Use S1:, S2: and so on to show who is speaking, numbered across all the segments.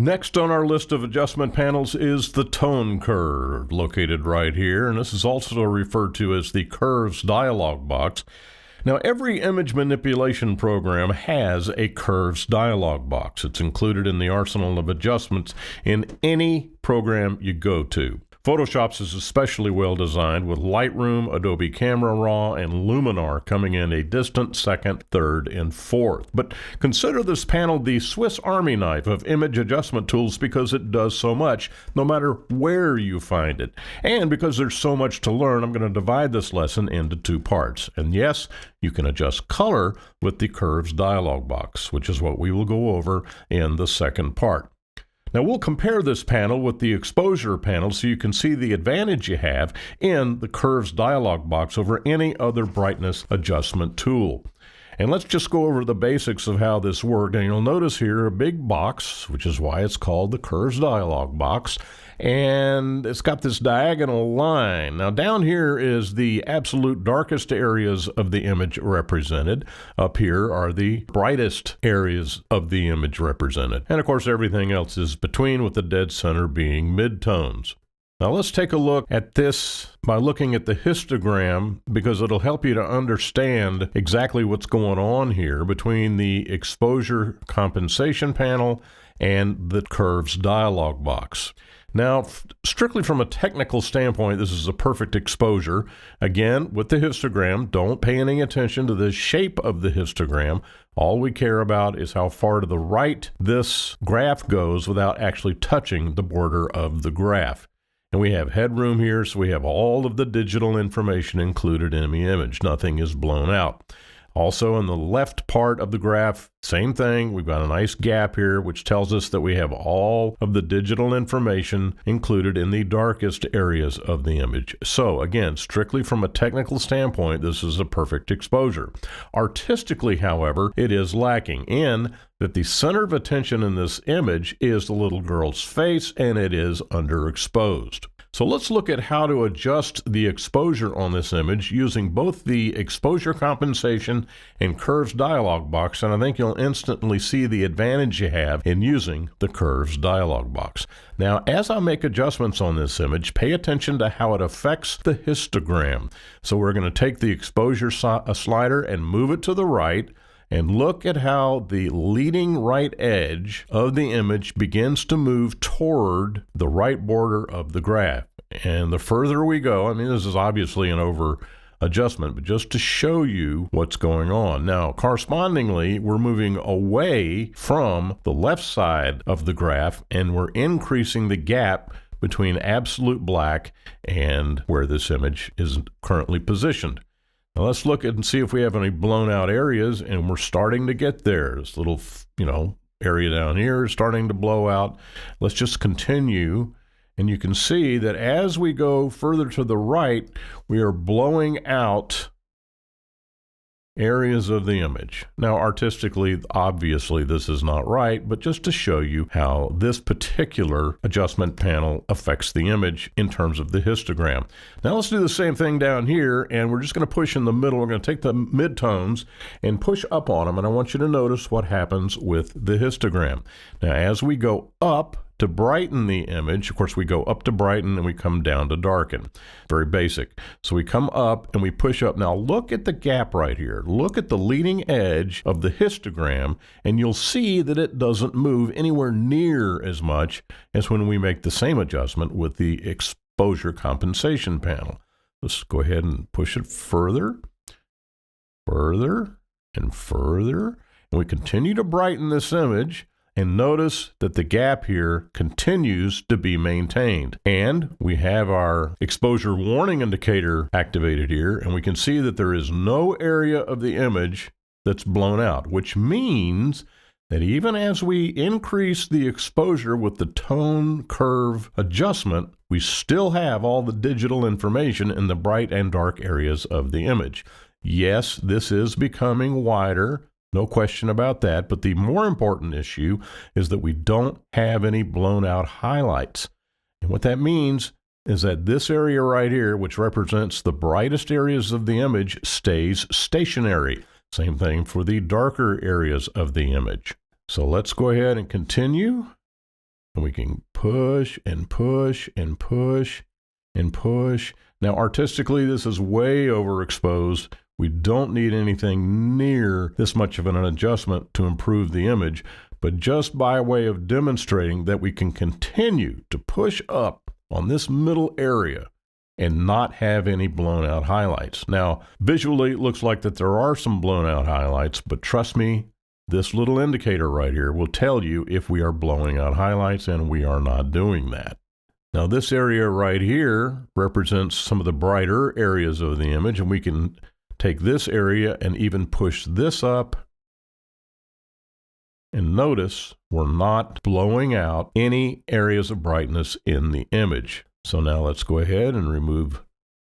S1: Next on our list of adjustment panels is the tone curve, located right here, and this is also referred to as the Curves Dialog Box. Now, every image manipulation program has a Curves Dialog Box. It's included in the arsenal of adjustments in any program you go to. Photoshop's is especially well designed, with Lightroom, Adobe Camera Raw, and Luminar coming in a distant second, third, and fourth. But consider this panel the Swiss Army knife of image adjustment tools because it does so much, no matter where you find it. And because there's so much to learn, I'm going to divide this lesson into two parts. And yes, you can adjust color with the Curves Dialog Box, which is what we will go over in the second part. Now we'll compare this panel with the exposure panel so you can see the advantage you have in the Curves Dialog Box over any other brightness adjustment tool. And let's just go over the basics of how this works. And you'll notice here a big box, which is why it's called the Curves Dialog Box. And it's got this diagonal line. Now down here is the absolute darkest areas of the image represented. Up here are the brightest areas of the image represented. And of course everything else is between, with the dead center being midtones. Now let's take a look at this by looking at the histogram, because it'll help you to understand exactly what's going on here between the exposure compensation panel and the Curves Dialog Box. Now, strictly from a technical standpoint, this is a perfect exposure. Again, with the histogram, don't pay any attention to the shape of the histogram. All we care about is how far to the right this graph goes without actually touching the border of the graph. And we have headroom here, so we have all of the digital information included in the image. Nothing is blown out. Also, in the left part of the graph, same thing. We've got a nice gap here, which tells us that we have all of the digital information included in the darkest areas of the image. So again, strictly from a technical standpoint, this is a perfect exposure. Artistically, however, it is lacking in that the center of attention in this image is the little girl's face, and it is underexposed. So let's look at how to adjust the exposure on this image using both the exposure compensation and Curves Dialog Box, and I think you'll instantly see the advantage you have in using the Curves Dialog Box. Now, as I make adjustments on this image, pay attention to how it affects the histogram. So we're going to take the exposure slider and move it to the right, and look at how the leading right edge of the image begins to move toward the right border of the graph. And the further we go, I mean, this is obviously an over adjustment, but just to show you what's going on. Now, correspondingly, we're moving away from the left side of the graph, and we're increasing the gap between absolute black and where this image is currently positioned. Now let's look at and see if we have any blown out areas, and we're starting to get there. This little, area down here is starting to blow out. Let's just continue, and you can see that as we go further to the right, we are blowing out areas of the image. Now, artistically, obviously, this is not right, but just to show you how this particular adjustment panel affects the image in terms of the histogram. Now, let's do the same thing down here, and we're just going to push in the middle. We're going to take the midtones and push up on them, and I want you to notice what happens with the histogram. Now, as we go up to brighten the image, of course, we go up to brighten and we come down to darken. Very basic. So we come up and we push up. Now look at the gap right here. Look at the leading edge of the histogram, and you'll see that it doesn't move anywhere near as much as when we make the same adjustment with the exposure compensation panel. Let's go ahead and push it further, further, and further. And we continue to brighten this image. And notice that the gap here continues to be maintained. And we have our exposure warning indicator activated here, and we can see that there is no area of the image that's blown out, which means that even as we increase the exposure with the tone curve adjustment, we still have all the digital information in the bright and dark areas of the image. Yes, this is becoming wider. No question about that, but the more important issue is that we don't have any blown out highlights. And what that means is that this area right here, which represents the brightest areas of the image, stays stationary. Same thing for the darker areas of the image. So let's go ahead and continue. And we can push and push and push and push. Now, artistically, this is way overexposed. We don't need anything near this much of an adjustment to improve the image, but just by way of demonstrating that we can continue to push up on this middle area and not have any blown out highlights. Now, visually, it looks like that there are some blown out highlights, but trust me, this little indicator right here will tell you if we are blowing out highlights, and we are not doing that. Now, this area right here represents some of the brighter areas of the image, and we can take this area and even push this up. And notice we're not blowing out any areas of brightness in the image. So now let's go ahead and remove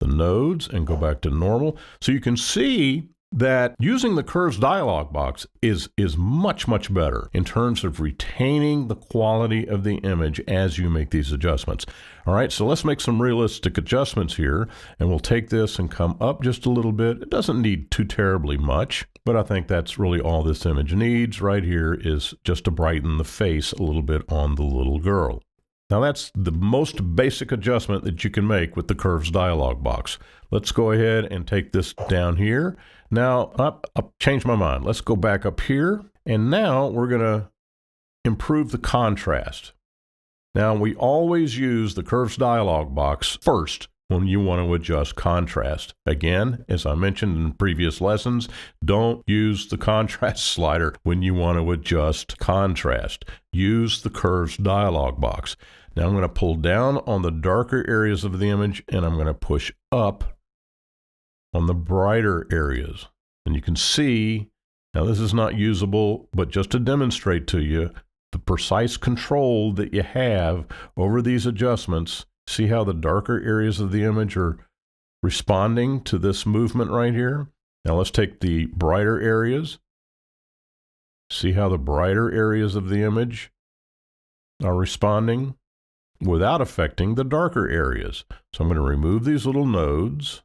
S1: the nodes and go back to normal. So you can see that using the Curves Dialog Box is much, much better in terms of retaining the quality of the image as you make these adjustments. All right, so let's make some realistic adjustments here, and we'll take this and come up just a little bit. It doesn't need too terribly much, but I think that's really all this image needs right here, is just to brighten the face a little bit on the little girl. Now, that's the most basic adjustment that you can make with the Curves Dialog Box. Let's go ahead and take this down here. Now, I've changed my mind. Let's go back up here, and now we're going to improve the contrast. Now, we always use the Curves Dialog Box first when you want to adjust contrast. Again, as I mentioned in previous lessons, don't use the contrast slider when you want to adjust contrast. Use the Curves Dialog Box. Now I'm going to pull down on the darker areas of the image, and I'm going to push up on the brighter areas. And you can see, now this is not usable, but just to demonstrate to you the precise control that you have over these adjustments. See how the darker areas of the image are responding to this movement right here? Now let's take the brighter areas. See how the brighter areas of the image are responding without affecting the darker areas. So I'm going to remove these little nodes.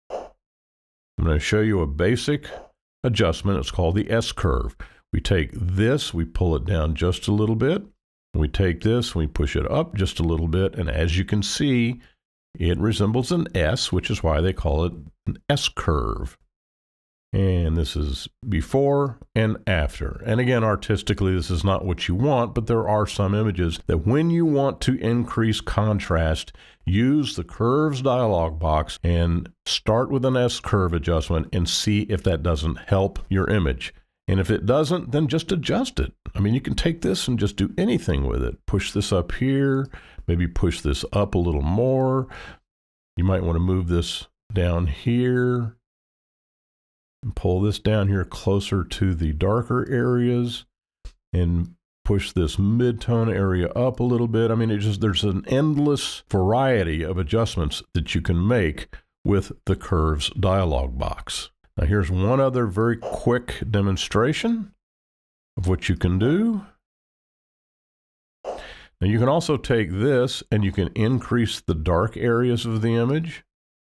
S1: I'm going to show you a basic adjustment. It's called the S-curve. We take this, we pull it down just a little bit. We take this, we push it up just a little bit, and as you can see, it resembles an S, which is why they call it an S-curve. And this is before and after. And again, artistically, this is not what you want, but there are some images that when you want to increase contrast, use the Curves Dialog Box and start with an S-curve adjustment and see if that doesn't help your image. And if it doesn't, then just adjust it. I mean, you can take this and just do anything with it. Push this up here, maybe push this up a little more. You might want to move this down here and pull this down here closer to the darker areas and push this mid-tone area up a little bit. I mean, there's an endless variety of adjustments that you can make with the Curves Dialog Box. Now here's one other very quick demonstration of what you can do. Now you can also take this and you can increase the dark areas of the image.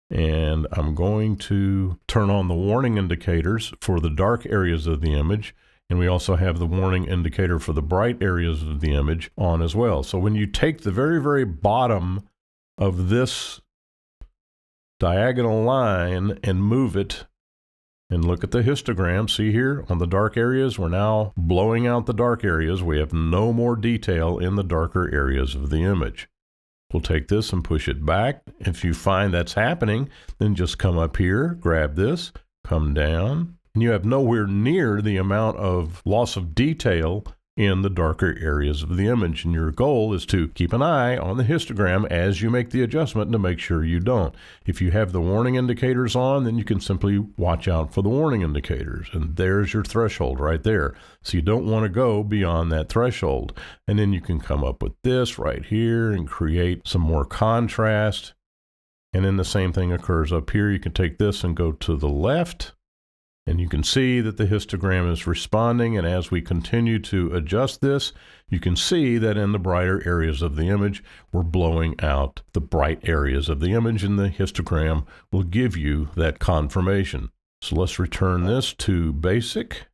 S1: And I'm going to turn on the warning indicators for the dark areas of the image. And we also have the warning indicator for the bright areas of the image on as well. So when you take the very, very bottom of this diagonal line and move it, and look at the histogram, see here on the dark areas, we're now blowing out the dark areas. We have no more detail in the darker areas of the image. We'll take this and push it back. If you find that's happening, then just come up here, grab this, come down, and you have nowhere near the amount of loss of detail in the darker areas of the image. And your goal is to keep an eye on the histogram as you make the adjustment to make sure you don't. If you have the warning indicators on, then you can simply watch out for the warning indicators. And there's your threshold right there. So you don't want to go beyond that threshold. And then you can come up with this right here and create some more contrast. And then the same thing occurs up here. You can take this and go to the left. And you can see that the histogram is responding, and as we continue to adjust this, you can see that in the brighter areas of the image, we're blowing out the bright areas of the image, and the histogram will give you that confirmation. So let's return this to basic.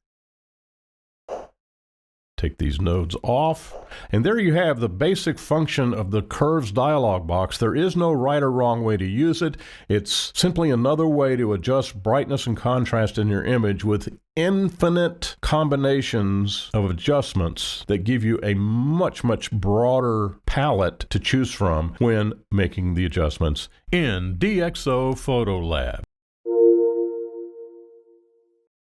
S1: Take these nodes off, and there you have the basic function of the Curves Dialog Box. There is no right or wrong way to use it. It's simply another way to adjust brightness and contrast in your image with infinite combinations of adjustments that give you a much broader palette to choose from when making the adjustments in DxO PhotoLab.